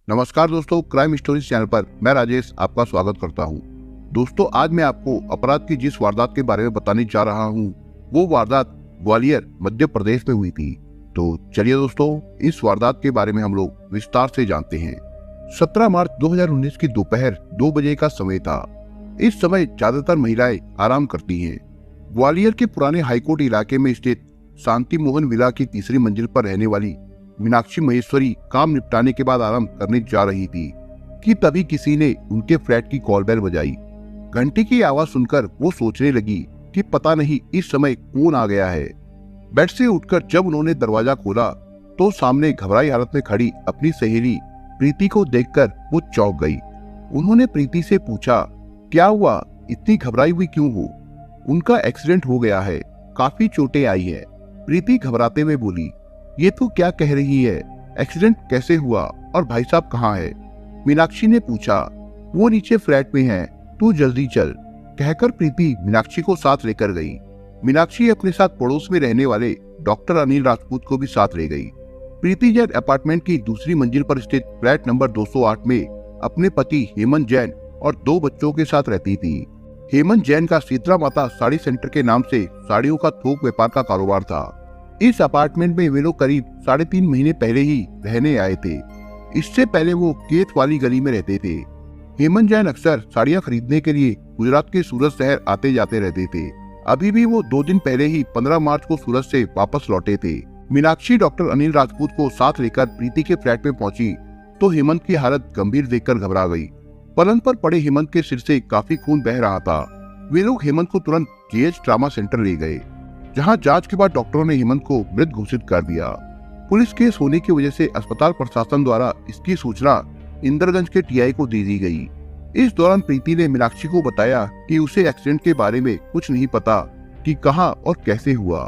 नमस्कार दोस्तों, crime stories channel पर मैं राजेश आपका स्वागत करता हूं। दोस्तों, आज मैं आपको अपराध की जिस वारदात के बारे में बताने जा रहा हूं, वो वारदात ग्वालियर मध्य प्रदेश में हुई थी। तो चलिए दोस्तों, इस वारदात के बारे में हम लोग विस्तार से जानते हैं। 17 मार्च 2019 की दोपहर 2 बजे का समय था। इस समय ज्यादातर महिलाएं आराम करती हैं। ग्वालियर के पुराने हाईकोर्ट इलाके में स्थित शांति मोहन विला की तीसरी मंजिल पर रहने वाली मीनाक्षी महेश्वरी काम निपटाने के बाद आराम करने जा रही थी कि तभी किसी ने उनके फ्लैट की कॉल बेल बजाई। घंटी की आवाज सुनकर वो सोचने लगी कि पता नहीं इस समय कौन आ गया है। बेड से उठकर जब उन्होंने दरवाजा खोला तो सामने घबराई हालत में खड़ी अपनी सहेली प्रीति को देखकर वो चौंक गई। उन्होंने प्रीति से पूछा, क्या हुआ, इतनी घबराई हुई क्यों हो? उनका एक्सीडेंट हो गया है, काफी चोटें आई है। प्रीति घबराते हुए बोली, ये तो क्या कह रही है, एक्सीडेंट कैसे हुआ और भाई साहब कहाँ है? मीनाक्षी ने पूछा, वो नीचे फ्लैट में है, तू जल्दी चल। कहकर प्रीति मीनाक्षी को साथ लेकर गई। मीनाक्षी अपने साथ पड़ोस में रहने वाले डॉक्टर अनिल राजपूत को भी साथ ले गई। प्रीति जैन अपार्टमेंट की दूसरी मंजिल पर स्थित फ्लैट नंबर 208 में अपने पति हेमंत जैन और 2 बच्चों के साथ रहती थी। हेमंत जैन का शीतला माता साड़ी सेंटर के नाम से साड़ियों का थोक व्यापार का कारोबार था। इस अपार्टमेंट में वे लोग करीब 3.5 महीने पहले ही रहने आए थे। इससे पहले वो केत वाली गली में रहते थे। हेमंत जैन अक्सर साड़ियां खरीदने के लिए गुजरात के सूरत शहर आते जाते रहते थे। अभी भी वो 2 दिन पहले ही 15 मार्च को सूरत से वापस लौटे थे। मीनाक्षी डॉक्टर अनिल राजपूत को साथ लेकर प्रीति के फ्लैट में पहुंची तो हेमंत की हालत गंभीर देखकर घबरा गई। पलंग पर पड़े हेमंत के सिर से काफी खून बह रहा था। वे लोग हेमंत को तुरंत जीएच ट्रामा सेंटर ले गए, जहां जांच के बाद डॉक्टरों ने हेमंत को मृत घोषित कर दिया। पुलिस केस होने की वजह से अस्पताल प्रशासन द्वारा इसकी सूचना इंदरगंज के टीआई को दे दी गई। इस दौरान प्रीति ने मीनाक्षी को बताया कि उसे एक्सीडेंट के बारे में कुछ नहीं पता कि कहां और कैसे हुआ।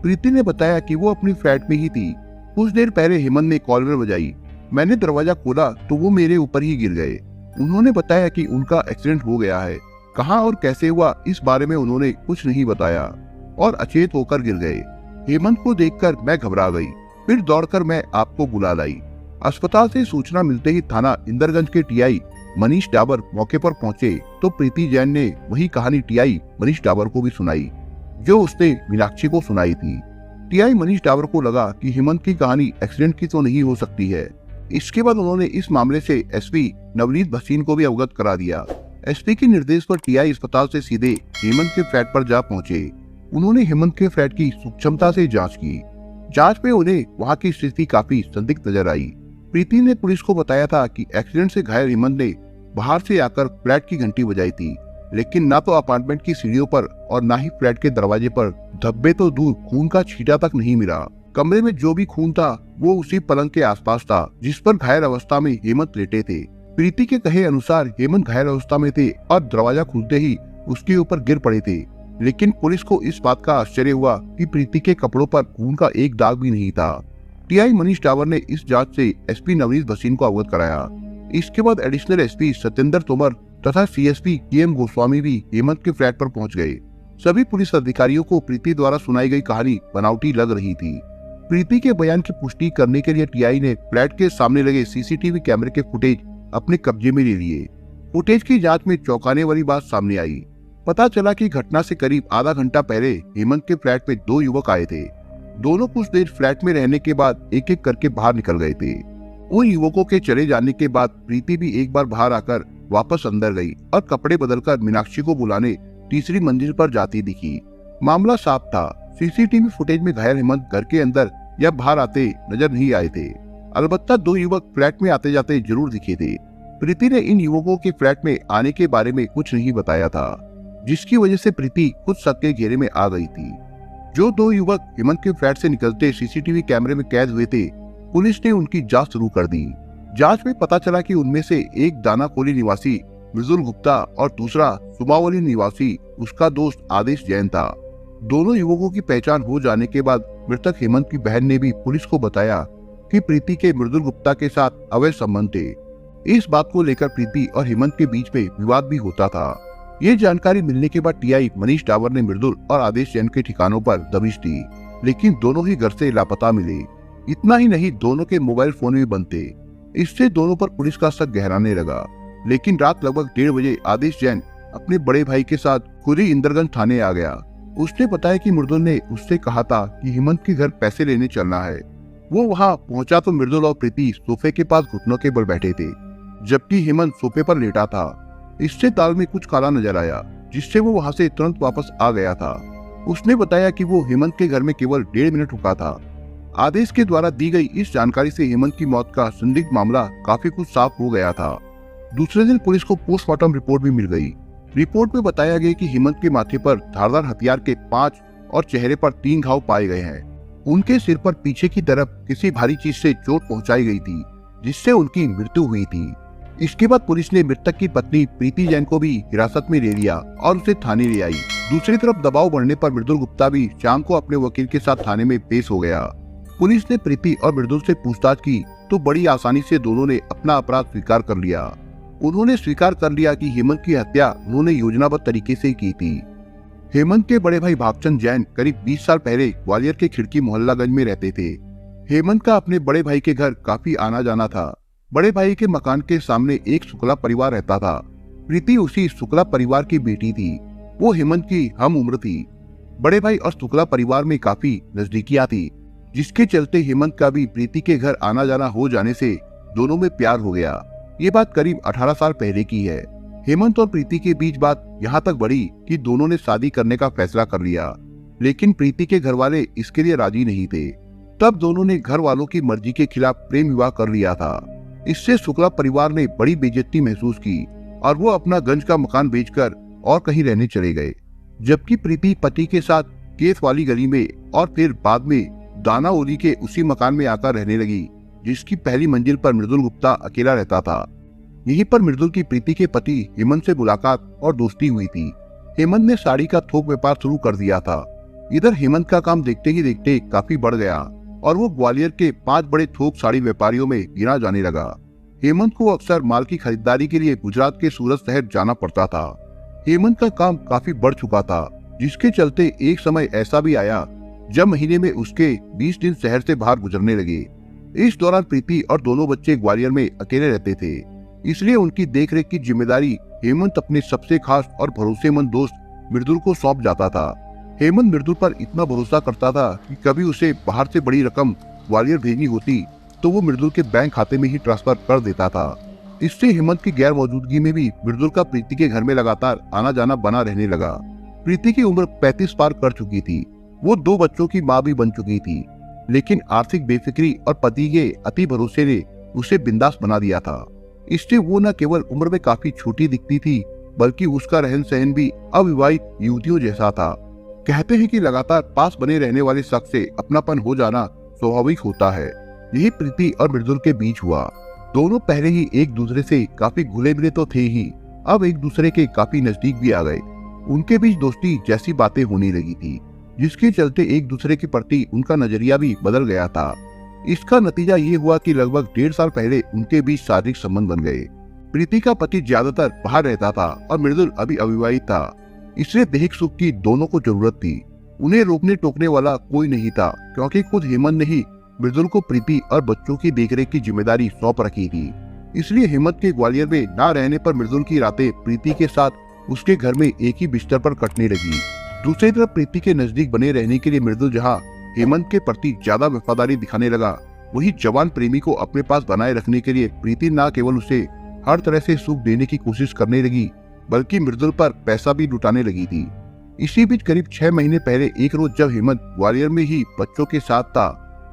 प्रीति ने बताया कि वो अपनी फ्लैट में ही थी। कुछ देर पहले हेमंत ने कॉल बेल बजाई। मैंने दरवाजा खोला तो वो मेरे ऊपर ही गिर गए। उन्होंने बताया कि उनका एक्सीडेंट हो गया है। कहां और कैसे हुआ इस बारे में उन्होंने कुछ नहीं बताया और अचेत होकर गिर गए। हेमंत को देखकर मैं घबरा गई, फिर दौड़कर मैं आपको बुला लाई। अस्पताल से सूचना मिलते ही थाना इंदरगंज के टीआई मनीष डाबर मौके पर पहुंचे तो प्रीति जैन ने वही कहानी टीआई मनीष डाबर को भी सुनाई जो उसने मीनाक्षी को सुनाई थी। टीआई मनीष डाबर को लगा कि हेमंत की कहानी एक्सीडेंट की तो नहीं हो सकती है। इसके बाद उन्होंने इस मामले से एसपी नवनीत भसीन को भी अवगत करा दिया। एसपी के निर्देश पर टीआई अस्पताल से सीधे हेमंत के फ्लैट पर जा पहुंचे। उन्होंने हेमंत के फ्लैट की सूक्ष्मता से जांच की। जांच में उन्हें वहां की स्थिति काफी संदिग्ध नजर आई। प्रीति ने पुलिस को बताया था कि एक्सीडेंट से घायल हेमंत ने बाहर से आकर फ्लैट की घंटी बजाई थी, लेकिन ना तो अपार्टमेंट की सीढ़ियों पर और ना ही फ्लैट के दरवाजे पर धब्बे तो दूर खून का छींटा तक नहीं मिला। कमरे में जो भी खून था वो उसी पलंग के आसपास था जिस पर घायल अवस्था में हेमंत लेटे थे। प्रीति के कहे अनुसार हेमंत घायल अवस्था में थे और दरवाजा खुलते ही उसके ऊपर गिर पड़े थे। लेकिन पुलिस को इस बात का आश्चर्य हुआ कि प्रीति के कपड़ों पर खून का एक दाग भी नहीं था। टीआई मनीष डावर ने इस जांच से एसपी नवनीत भसीन को अवगत कराया। इसके बाद एडिशनल एसपी सत्येंद्र तोमर तथा सीएसपी केएम गोस्वामी भी हेमंत के फ्लैट पर पहुंच गए। सभी पुलिस अधिकारियों को प्रीति द्वारा सुनाई गई कहानी बनावटी लग रही थी। प्रीति के बयान की पुष्टि करने के लिए टीआई ने फ्लैट के सामने लगे सीसीटीवी कैमरे के फुटेज अपने कब्जे में ले लिए। फुटेज की जाँच में चौंकाने वाली बात सामने आई। पता चला कि घटना से करीब आधा घंटा पहले हेमंत के फ्लैट में 2 युवक आए थे। दोनों कुछ देर फ्लैट में रहने के बाद एक एक करके बाहर निकल गए थे। उन युवकों के चले जाने के बाद प्रीति भी एक बार बाहर आकर वापस अंदर गई और कपड़े बदलकर मीनाक्षी को बुलाने तीसरी मंजिल पर जाती दिखी। मामला साफ था। सीसीटीवी फुटेज में घायल हेमंत घर के अंदर या बाहर आते नजर नहीं आए थे। अलबत्ता 2 युवक फ्लैट में आते जाते जरूर दिखे थे। प्रीति ने इन युवकों के फ्लैट में आने के बारे में कुछ नहीं बताया था, जिसकी वजह से प्रीति खुद शक के घेरे में आ गई थी। जो 2 युवक हेमंत के फ्लैट से निकलते सीसीटीवी कैमरे में कैद हुए थे, पुलिस ने उनकी जांच शुरू कर दी। जांच में पता चला कि उनमें से एक दानाकोली निवासी मृदुल गुप्ता और दूसरा सुमावली निवासी उसका दोस्त आदेश जैन था। दोनों युवकों की पहचान हो जाने के बाद मृतक हेमंत की बहन ने भी पुलिस को बताया कि प्रीति के मृदुल गुप्ता के साथ अवैध संबंध थे। इस बात को लेकर प्रीति और हेमंत के बीच में विवाद भी होता था। ये जानकारी मिलने के बाद टीआई मनीष डावर ने मृदुल और आदेश जैन के ठिकानों पर दबिश दी, लेकिन दोनों ही घर से लापता मिले। इतना ही नहीं, दोनों के मोबाइल फोन भी बंद थे। इससे दोनों पर पुलिस का शक गहराने लगा। लेकिन रात लगभग 1:30 बजे आदेश जैन अपने बड़े भाई के साथ खुद ही इंदरगंज थाने आ गया। उसने बताया कि मृदुल ने उससे कहा था कि हेमंत के घर पैसे लेने चलना है। वो वहाँ पहुंचा तो मृदुल और प्रीति सोफे के पास घुटनों के बल बैठे थे, जबकि हेमंत सोफे पर लेटा था। इससे दाल में कुछ काला नजर आया, जिससे वो वहाँ से तुरंत वापस आ गया था। उसने बताया कि वो हेमंत के घर में केवल 1.5 मिनट रुका था। आदेश के द्वारा दी गई इस जानकारी से हेमंत की मौत का संदिग्ध मामला काफी कुछ साफ हो गया था। दूसरे दिन पुलिस को पोस्टमार्टम रिपोर्ट भी मिल गई। रिपोर्ट में बताया गया कि हेमंत के माथे पर धारदार हथियार के 5 और चेहरे पर 3 घाव पाए गए हैं। उनके सिर पर पीछे की तरफ किसी भारी चीज से चोट पहुंचाई गई थी, जिससे उनकी मृत्यु हुई थी। इसके बाद पुलिस ने मृतक की पत्नी प्रीति जैन को भी हिरासत में ले लिया और उसे थाने ले आई। दूसरी तरफ दबाव बढ़ने पर मृदुल गुप्ता भी शाम को अपने वकील के साथ थाने में पेश हो गया। पुलिस ने प्रीति और मृदुल से पूछताछ की तो बड़ी आसानी से दोनों ने अपना अपराध स्वीकार कर लिया। उन्होंने स्वीकार कर लिया कि हेमंत की हत्या उन्होंने योजनाबद्ध तरीके से की थी। हेमंत के बड़े भाई भागचंद जैन करीब 20 साल पहले ग्वालियर के खिड़की मोहल्लागंज में रहते थे। हेमंत का अपने बड़े भाई के घर काफी आना जाना था। बड़े भाई के मकान के सामने एक शुक्ला परिवार रहता था। प्रीति उसी शुक्ला परिवार की बेटी थी। वो हेमंत की हम उम्र थी। बड़े भाई और शुक्ला परिवार में काफी नजदीकियां थी, जिसके चलते हेमंत का भी प्रीति के घर आना जाना हो जाने से दोनों में प्यार हो गया। ये बात करीब 18 साल पहले की है। हेमंत और प्रीति के बीच बात यहाँ तक बढ़ी कि दोनों ने शादी करने का फैसला कर लिया, लेकिन प्रीति के घर वाले इसके लिए राजी नहीं थे। तब दोनों ने घर वालों की मर्जी के खिलाफ प्रेम विवाह कर लिया था। इससे शुक्ला परिवार ने बड़ी बेइज्जती महसूस की और वो अपना गंज का मकान बेचकर और कहीं रहने चले गए, जबकि प्रीति पति के साथ केस वाली गली में और फिर बाद में दाना ओली के उसी मकान में आकर रहने लगी, जिसकी पहली मंजिल पर मृदुल गुप्ता अकेला रहता था। यहीं पर मृदुल की प्रीति के पति हेमंत से मुलाकात और दोस्ती हुई थी। हेमंत ने साड़ी का थोक व्यापार शुरू कर दिया था। इधर हेमंत का काम देखते ही देखते काफी बढ़ गया और वो ग्वालियर के 5 बड़े थोक साड़ी व्यापारियों में गिना जाने लगा। हेमंत को अक्सर माल की खरीदारी के लिए गुजरात के सूरत शहर जाना पड़ता था। हेमंत का काम काफी बढ़ चुका था, जिसके चलते एक समय ऐसा भी आया जब महीने में उसके 20 दिन शहर से बाहर गुजरने लगे। इस दौरान प्रीति और दोनों बच्चे ग्वालियर में अकेले रहते थे, इसलिए उनकी देखरेख की जिम्मेदारी हेमंत अपने सबसे खास और भरोसेमंद दोस्त मृदुल को सौंप जाता था। हेमंत मृदुल पर इतना भरोसा करता था कि कभी उसे बाहर से बड़ी रकम ग्वालियर भेजनी होती तो वो मृदुल के बैंक खाते में ही ट्रांसफर कर देता था। इससे हेमंत की गैर मौजूदगी में भी मृदुल का प्रीति के घर में लगातार आना जाना बना रहने लगा। प्रीति की उम्र 35 पार कर चुकी थी। वो 2 बच्चों की माँ भी बन चुकी थी, लेकिन आर्थिक बेफिक्री और पति के अति भरोसे ने उसे बिंदास बना दिया था। इससे वो न केवल उम्र में काफी छोटी दिखती थी, बल्कि उसका रहन सहन भी अविवाहित युवतियों जैसा था। कहते हैं कि लगातार पास बने रहने वाले शख्स से अपनापन हो जाना स्वाभाविक होता है। यही प्रीति और मृदुल के बीच हुआ। दोनों पहले ही एक दूसरे से काफी घुले मिले तो थे ही, अब एक दूसरे के काफी नजदीक भी आ गए। उनके बीच दोस्ती जैसी बातें होने लगी थी, जिसके चलते एक दूसरे के प्रति उनका नजरिया भी बदल गया था। इसका नतीजा ये हुआ कि लगभग 1.5 साल पहले उनके बीच शारीरिक संबंध बन गए। प्रीति का पति ज्यादातर बाहर रहता था और मृदुल अभी अविवाहित था, इसलिए दैहिक सुख की दोनों को जरूरत थी। उन्हें रोकने टोकने वाला कोई नहीं था, क्योंकि खुद हेमंत ने ही मृदुल को प्रीति और बच्चों की देखरेख की जिम्मेदारी सौंप रखी थी। इसलिए हेमंत के ग्वालियर में न रहने पर मृदुल की रातें प्रीति के साथ उसके घर में एक ही बिस्तर पर कटने लगी। दूसरी तरफ प्रीति के नजदीक बने रहने के लिए मृदुल जहाँ हेमंत के प्रति ज्यादा वफादारी दिखाने लगा, वही जवान प्रेमी को अपने पास बनाए रखने के लिए प्रीति न केवल उसे हर तरह से सुख देने की कोशिश करने लगी, बल्कि मृदुल पर पैसा भी लुटाने लगी थी। इसी बीच करीब 6 महीने पहले एक रोज जब हेमंत ग्वालियर में ही बच्चों के साथ था,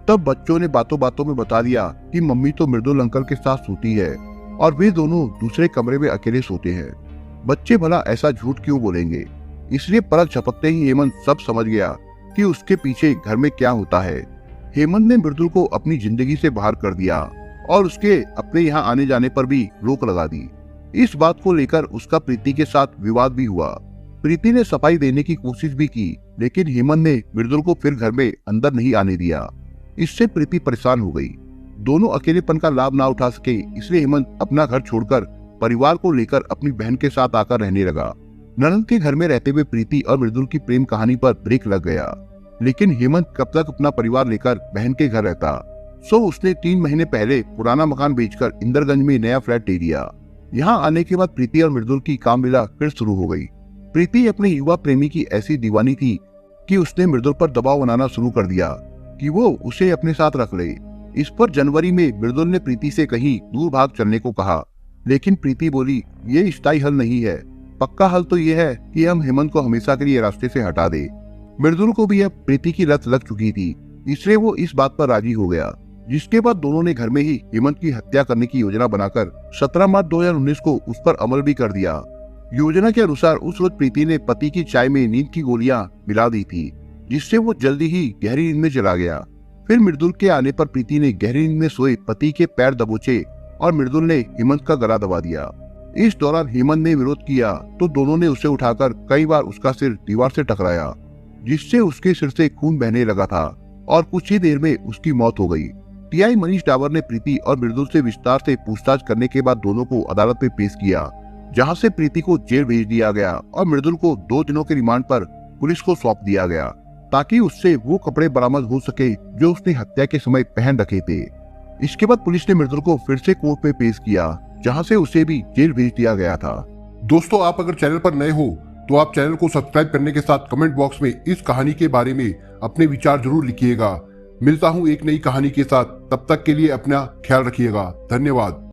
तब बच्चों ने बातों बातों में बता दिया कि मम्मी तो मृदुल अंकल के साथ सोती है और वे दोनों दूसरे कमरे में अकेले सोते हैं। बच्चे भला ऐसा झूठ क्यों बोलेंगे? इसलिए परत झपकते ही हेमंत सब समझ गया कि उसके पीछे घर में क्या होता है। हेमंत ने मृदुल को अपनी जिंदगी से बाहर कर दिया और उसके अपने यहाँ आने जाने पर भी रोक लगा दी। इस बात को लेकर उसका प्रीति के साथ विवाद भी हुआ। प्रीति ने सफाई देने की कोशिश भी की, लेकिन हेमंत ने मृदुल को फिर घर में अंदर नहीं आने दिया। इससे प्रीति परेशान हो गई। दोनों अकेलेपन का लाभ ना उठा सके, इसलिए हेमंत अपना घर छोड़कर परिवार को लेकर अपनी बहन के साथ आकर रहने लगा। ननद के घर में रहते हुए प्रीति और मृदुल की प्रेम कहानी पर ब्रेक लग गया, लेकिन हेमंत कब तक अपना परिवार लेकर बहन के घर रहता? सो उसने 3 महीने पहले पुराना मकान बेचकर इंदरगंज में नया फ्लैट ले लिया। यहाँ आने के बाद प्रीति और मृदुल की कामलीला फिर शुरू हो गई। प्रीति अपने युवा प्रेमी की ऐसी दीवानी थी कि उसने मृदुल पर दबाव बनाना शुरू कर दिया कि वो उसे अपने साथ रख ले। इस पर जनवरी में मृदुल ने प्रीति से कहीं दूर भाग चलने को कहा, लेकिन प्रीति बोली ये स्थायी हल नहीं है, पक्का हल तो ये है कि हम हेमंत को हमेशा के लिए रास्ते से हटा दे। मृदुल को भी अब प्रीति की लत लग चुकी थी, इसलिए वो इस बात पर राजी हो गया, जिसके बाद दोनों ने घर में ही हेमंत की हत्या करने की योजना बनाकर 17 मार्च 2019 को उस पर अमल भी कर दिया। योजना के अनुसार उस रोज प्रीति ने पति की चाय में नींद की गोलियां मिला दी थी, जिससे वो जल्दी ही गहरी नींद में चला गया। फिर मृदुल के आने पर प्रीति ने गहरी नींद में सोए पति के पैर दबोचे और मृदुल ने हेमंत का गला दबा दिया। इस दौरान हेमंत ने विरोध किया तो दोनों ने उसे उठाकर कई बार उसका सिर दीवार से टकराया, जिससे उसके सिर से खून बहने लगा था और कुछ ही देर में उसकी मौत हो गई। टीआई मनीष डावर ने प्रीति और मृदुल से विस्तार से पूछताछ करने के बाद दोनों को अदालत में पेश किया, जहां से प्रीति को जेल भेज दिया गया और मृदुल को 2 दिनों के रिमांड पर पुलिस को सौंप दिया गया, ताकि उससे वो कपड़े बरामद हो सके जो उसने हत्या के समय पहन रखे थे। इसके बाद पुलिस ने मृदुल को फिर से कोर्ट में पेश किया, जहां से उसे भी जेल भेज दिया गया था। दोस्तों, आप अगर चैनल पर नए हो तो आप चैनल को सब्सक्राइब करने के साथ कमेंट बॉक्स में इस कहानी के बारे में अपने विचार जरूर लिखिएगा। मिलता हूं एक नई कहानी के साथ, तब तक के लिए अपना ख्याल रखिएगा। धन्यवाद।